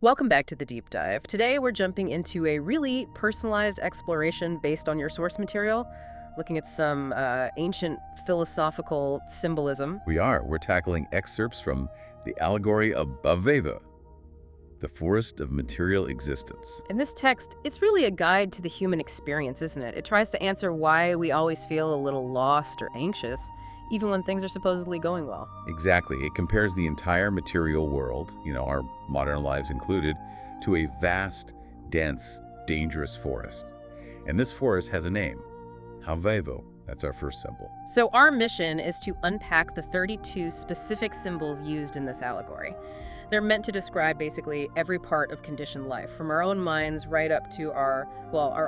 Welcome back to the deep dive. Today we're jumping into a really personalized exploration based on your source material, looking at some ancient philosophical symbolism. We're tackling excerpts from the allegory of Bāveva, the forest of material existence. In this text, it's really a guide to the human experience, isn't it? It tries to answer why we always feel a little lost or anxious, even when things are supposedly going well. Exactly. It compares the entire material world, our modern lives included, to a vast, dense, dangerous forest. And this forest has a name, Havevo. That's our first symbol. So our mission is to unpack the 32 specific symbols used in this allegory. They're meant to describe basically every part of conditioned life, from our own minds right up to our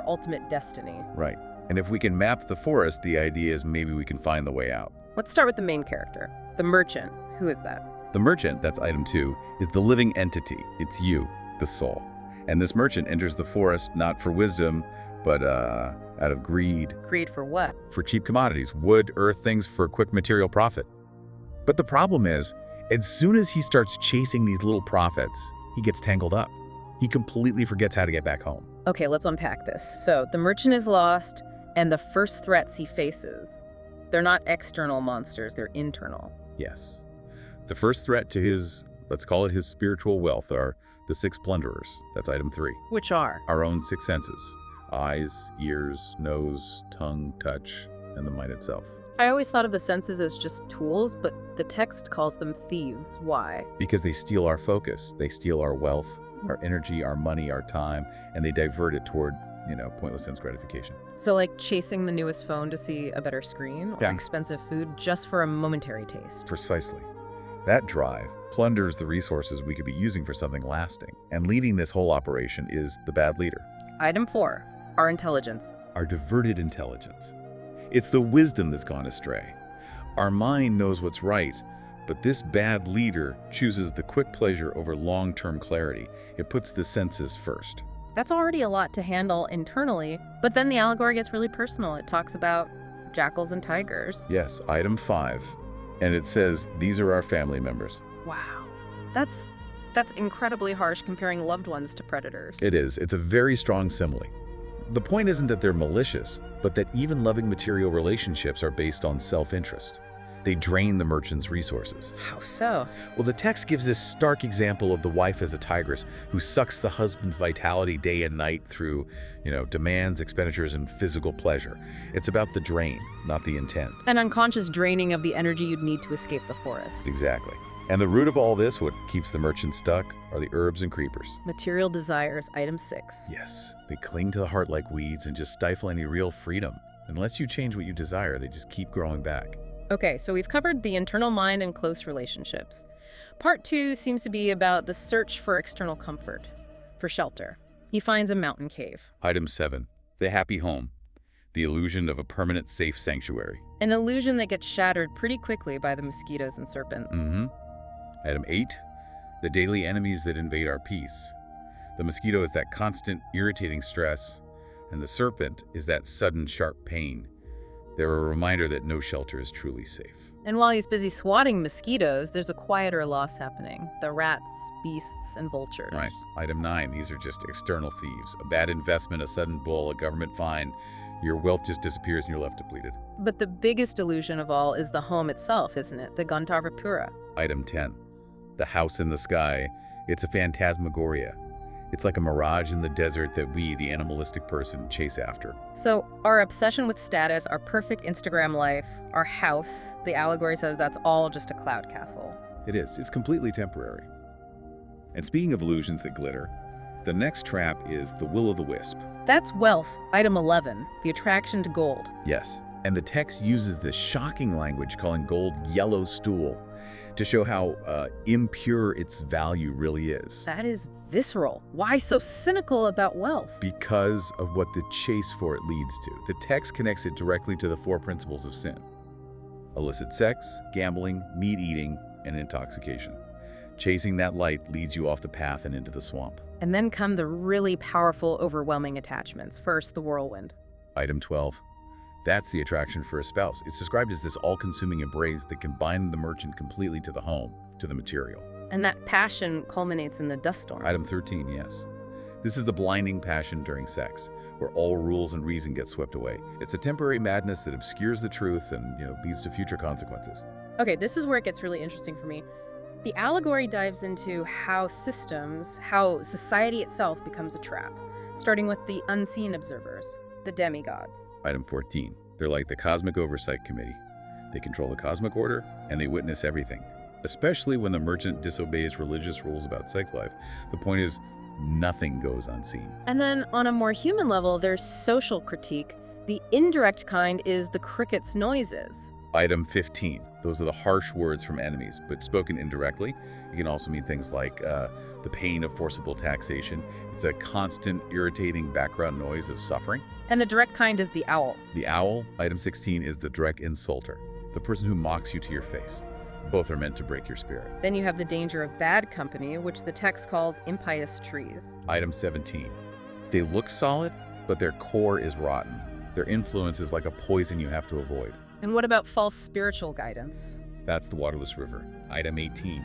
ultimate destiny. Right. And if we can map the forest, the idea is maybe we can find the way out. Let's start with the main character, the merchant. Who is that? The merchant, that's item 2, is the living entity. It's you, the soul. And this merchant enters the forest not for wisdom, but out of greed. Greed for what? For cheap commodities, wood, earth, things for quick material profit. But the problem is, as soon as he starts chasing these little profits, he gets tangled up. He completely forgets how to get back home. Okay, let's unpack this. So the merchant is lost, and the first threats he faces, they're not external monsters, they're internal. Yes. The first threat to his, let's call it his spiritual wealth, are the 6 plunderers. That's item 3. Which are? Our own 6 senses. Eyes, ears, nose, tongue, touch, and the mind itself. I always thought of the senses as just tools, but the text calls them thieves. Why? Because they steal our focus. They steal our wealth, our energy, our money, our time, and they divert it toward pointless sense gratification. So like chasing the newest phone to see a better screen or Yeah. expensive food just for a momentary taste. Precisely. That drive plunders the resources we could be using for something lasting. And leading this whole operation is the bad leader. Item 4, our intelligence. Our diverted intelligence. It's the wisdom that's gone astray. Our mind knows what's right, but this bad leader chooses the quick pleasure over long-term clarity. It puts the senses first. That's already a lot to handle internally, but then the allegory gets really personal. It talks about jackals and tigers. Yes, item 5. And it says, these are our family members. Wow. That's incredibly harsh, comparing loved ones to predators. It is. It's a very strong simile. The point isn't that they're malicious, but that even loving material relationships are based on self-interest. They drain the merchant's resources. How so? Well, the text gives this stark example of the wife as a tigress who sucks the husband's vitality day and night through, demands, expenditures, and physical pleasure. It's about the drain, not the intent. An unconscious draining of the energy you'd need to escape the forest. Exactly. And the root of all this, what keeps the merchant stuck, are the herbs and creepers. Material desires, item 6. Yes, they cling to the heart like weeds and just stifle any real freedom. Unless you change what you desire, they just keep growing back. Okay, so we've covered the internal mind and close relationships. Part 2 seems to be about the search for external comfort, for shelter. He finds a mountain cave. Item 7, the happy home, the illusion of a permanent safe sanctuary. An illusion that gets shattered pretty quickly by the mosquitoes and serpent. Item 8, the daily enemies that invade our peace. The mosquito is that constant, irritating stress, and the serpent is that sudden, sharp pain. They're a reminder that no shelter is truly safe. And while he's busy swatting mosquitoes, there's a quieter loss happening. The rats, beasts, and vultures. Right. Item 9, these are just external thieves. A bad investment, a sudden bull, a government fine. Your wealth just disappears and you're left depleted. But the biggest illusion of all is the home itself, isn't it? The Gandharvapura. Item 10, the house in the sky. It's a phantasmagoria. It's like a mirage in the desert that we, the animalistic person, chase after. So our obsession with status, our perfect Instagram life, our house, the allegory says that's all just a cloud castle. It is. It's completely temporary. And speaking of illusions that glitter, the next trap is the will-o'-the-wisp. That's wealth, item 11, the attraction to gold. Yes. And the text uses this shocking language calling gold yellow stool to show how impure its value really is. That is visceral. Why so cynical about wealth? Because of what the chase for it leads to. The text connects it directly to the 4 principles of sin: illicit sex, gambling, meat eating, and intoxication. Chasing that light leads you off the path and into the swamp. And then come the really powerful, overwhelming attachments. First, the whirlwind. Item 12. That's the attraction for a spouse. It's described as this all-consuming embrace that can bind the merchant completely to the home, to the material. And that passion culminates in the dust storm. Item 13, yes. This is the blinding passion during sex, where all rules and reason get swept away. It's a temporary madness that obscures the truth and, leads to future consequences. Okay, this is where it gets really interesting for me. The allegory dives into how society itself becomes a trap, starting with the unseen observers, the demigods. Item 14. They're like the Cosmic Oversight Committee. They control the cosmic order, and they witness everything. Especially when the merchant disobeys religious rules about sex life. The point is, nothing goes unseen. And then on a more human level, there's social critique. The indirect kind is the cricket's noises. Item 15. Those are the harsh words from enemies, but spoken indirectly. It can also mean things like the pain of forcible taxation. It's a constant, irritating background noise of suffering. And the direct kind is the owl. The owl, item 16, is the direct insulter, the person who mocks you to your face. Both are meant to break your spirit. Then you have the danger of bad company, which the text calls impious trees. Item 17. They look solid, but their core is rotten. Their influence is like a poison you have to avoid. And what about false spiritual guidance? That's the waterless river. Item 18.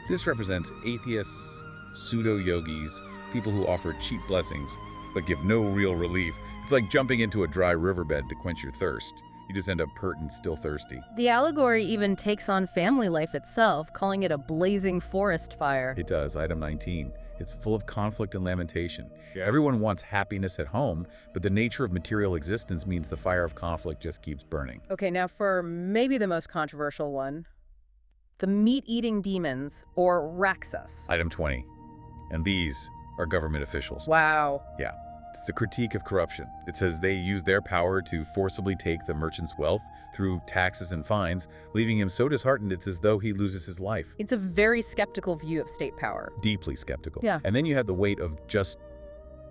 This represents atheists, pseudo-yogis, people who offer cheap blessings but give no real relief. It's like jumping into a dry riverbed to quench your thirst. You just end up pert and still thirsty. The allegory even takes on family life itself, calling it a blazing forest fire. It does. Item 19. It's full of conflict and lamentation. Everyone wants happiness at home, but the nature of material existence means the fire of conflict just keeps burning. Okay, now for maybe the most controversial one. The meat-eating demons, or Raksas. Item 20. And these are government officials. Wow. Yeah. It's a critique of corruption. It says they use their power to forcibly take the merchant's wealth through taxes and fines, leaving him so disheartened it's as though he loses his life. It's a very skeptical view of state power. Deeply skeptical. Yeah. And then you have the weight of just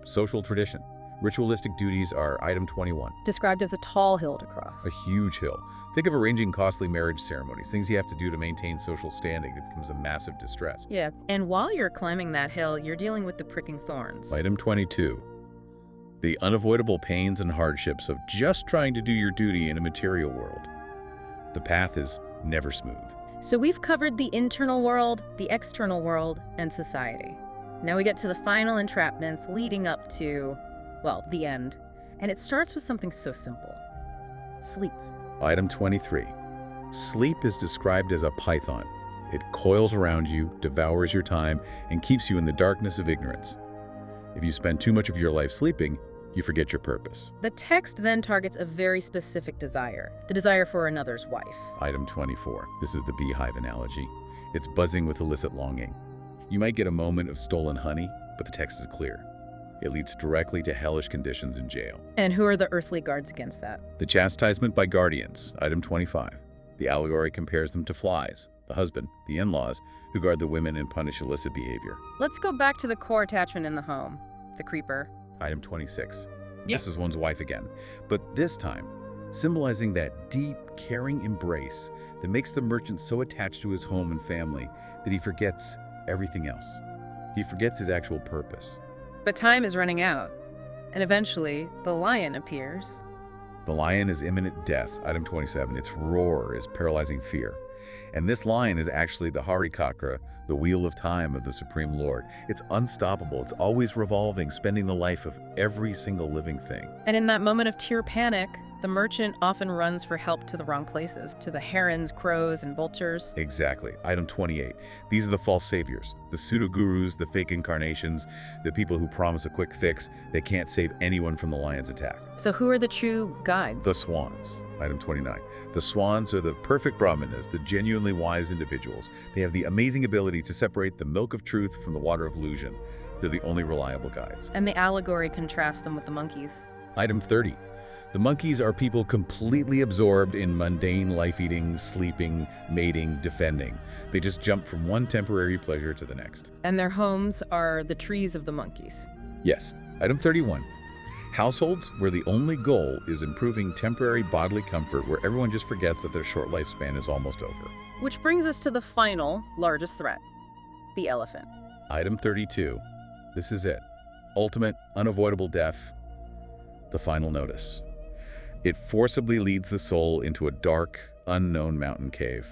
social tradition. Ritualistic duties are item 21. Described as a tall hill to cross. A huge hill. Think of arranging costly marriage ceremonies, things you have to do to maintain social standing. It becomes a massive distress. Yeah, and while you're climbing that hill, you're dealing with the pricking thorns. Item 22. The unavoidable pains and hardships of just trying to do your duty in a material world. The path is never smooth. So we've covered the internal world, the external world, and society. Now we get to the final entrapments leading up to, well, the end. And it starts with something so simple. Sleep. Item 23. Sleep is described as a python. It coils around you, devours your time, and keeps you in the darkness of ignorance. If you spend too much of your life sleeping, you forget your purpose. The text then targets a very specific desire, the desire for another's wife. Item 24. This is the beehive analogy. It's buzzing with illicit longing. You might get a moment of stolen honey, but the text is clear. It leads directly to hellish conditions in jail. And who are the earthly guards against that? The chastisement by guardians. Item 25. The allegory compares them to flies, the husband, the in-laws, who guard the women and punish illicit behavior. Let's go back to the core attachment in the home, the creeper. Item 26. Yep. This is one's wife again, but this time symbolizing that deep, caring embrace that makes the merchant so attached to his home and family that he forgets everything else. He forgets his actual purpose. But time is running out, and eventually the lion appears. The lion is imminent death. Item 27. Its roar is paralyzing fear. And this lion is actually the Harikakra, the wheel of time of the Supreme Lord. It's unstoppable. It's always revolving, spending the life of every single living thing. And in that moment of tear panic, the merchant often runs for help to the wrong places, to the herons, crows, and vultures. Exactly. Item 28. These are the false saviors, the pseudo-gurus, the fake incarnations, the people who promise a quick fix. They can't save anyone from the lion's attack. So who are the true guides? The swans. Item 29. The swans are the perfect brāhmaṇas, the genuinely wise individuals. They have the amazing ability to separate the milk of truth from the water of illusion. They're the only reliable guides. And the allegory contrasts them with the monkeys. Item 30. The monkeys are people completely absorbed in mundane life-eating, sleeping, mating, defending. They just jump from one temporary pleasure to the next. And their homes are the trees of the monkeys. Yes. Item 31. Households where the only goal is improving temporary bodily comfort, where everyone just forgets that their short lifespan is almost over. Which brings us to the final, largest threat, the elephant. Item 32. This is it. Ultimate, unavoidable death. The final notice. It forcibly leads the soul into a dark, unknown mountain cave.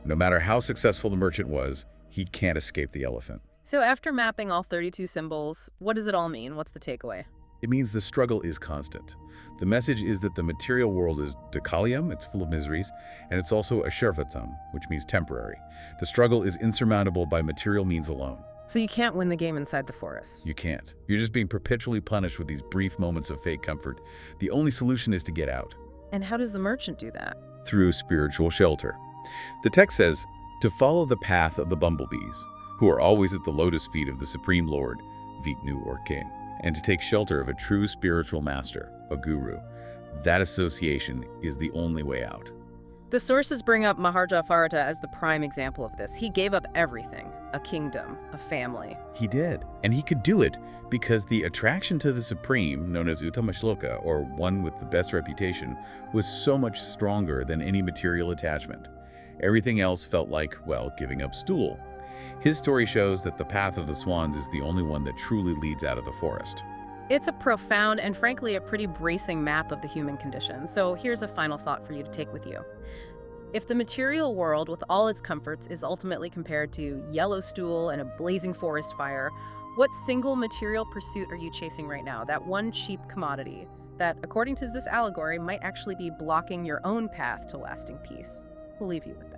No matter how successful the merchant was, He can't escape the elephant. So after mapping all 32 symbols, what does it all mean? What's the takeaway? It means the struggle is constant. The message is that the material world is decalium, it's full of miseries, and it's also ashervatam, which means temporary. The struggle is insurmountable by material means alone. So you can't win the game inside the forest. You can't. You're just being perpetually punished with these brief moments of fake comfort. The only solution is to get out. And how does the merchant do that? Through spiritual shelter. The text says, to follow the path of the bumblebees, who are always at the lotus feet of the Supreme Lord, Vitnu or King, and to take shelter of a true spiritual master, a guru. That association is the only way out. The sources bring up Maharaja Bharata as the prime example of this. He gave up everything, a kingdom, a family. He did, and he could do it because the attraction to the Supreme, known as Uttamashloka, or one with the best reputation, was so much stronger than any material attachment. Everything else felt like, well, giving up stool. His story shows that the path of the swans is the only one that truly leads out of the forest. It's a profound and frankly a pretty bracing map of the human condition. So here's a final thought for you to take with you. If the material world with all its comforts is ultimately compared to yellow stool and a blazing forest fire, what single material pursuit are you chasing right now? That one cheap commodity that, according to this allegory, might actually be blocking your own path to lasting peace. We'll leave you with that.